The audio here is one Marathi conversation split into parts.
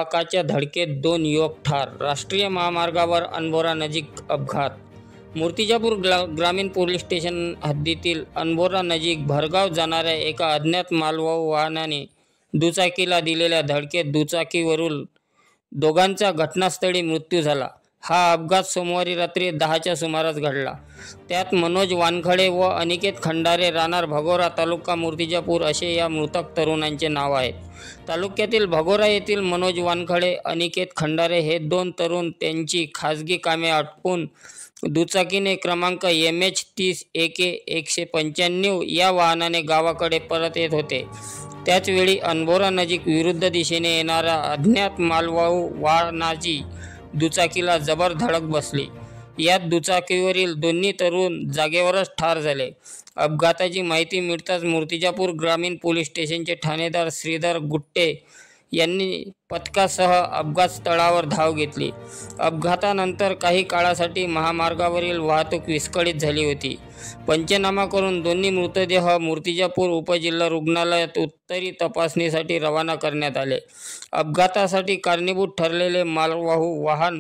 वाहकाच्या धडकेत 2 युवक ठार. राष्ट्रीय महामार्गावर अनबोरा नजीक अपघात. मूर्तिजापूर ग्रामीण पोलीस स्टेशन हद्दीतील अनबोरा नजीक भरगाव जाणाऱ्या एका अज्ञात मालवाहू वाहनाने दुचाकीला दिलेल्या धडकेत दुचाकीवरील दोघांचा घटनास्थळी मृत्यू झाला. हा अपघात सोमवारी रात्री 10च्या सुमारास घडला. त्यात मनोज वानखडे व अनिकेत खंडारे राहणार भगोरा तालुका मूर्तिजापूर असे या मृतक तरुणांचे नाव आहेत. तालुक्यातील भगोरा येथील मनोज वानखडे, अनिकेत खंडारे हे 2 तरुण त्यांची खाजगी कामे आटपून दुचाकीने क्रमांक MH30 AK 195 या वाहनाने गावाकडे परत येत होते. त्याचवेळी अनबोरा नजीक विरुद्ध दिशेने येणाऱ्या अज्ञात मालवाहू वाहनाची दुचाकीला जबर धडक बसली. यात दुचाकीवरील दोन्ही तरुण जागेवरच ठार झाले. अपघाताची माहिती मिळताच मूर्तिजापूर ग्रामीण पोलीस स्टेशनचे ठाणेदार श्रीधर गुट्टे यांनी पथकासह अपघात स्थळावर धाव घेतली. अपघातानंतर काही काळासाठी महामार्गावरील वाहतूक विस्कळीत झाली होती. पंचनामा करून दोन्ही मृतदेह मूर्तिजापूर उपजिल्हा रुग्णालयात उत्तरी तपासणीसाठी रवाना करण्यात आले. अपघातासाठी कारणीभूत ठरलेले मालवाहू वाहन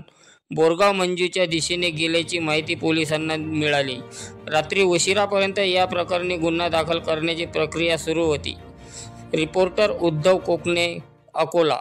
बोरगाव मंजूच्या दिशेने गेल्याची माहिती पोलिसांना मिळाली. रात्री उशिरापर्यंत या प्रकरणी गुन्हा दाखल करण्याची प्रक्रिया सुरू होती. रिपोर्टर उद्धव कोकणे, अकोला.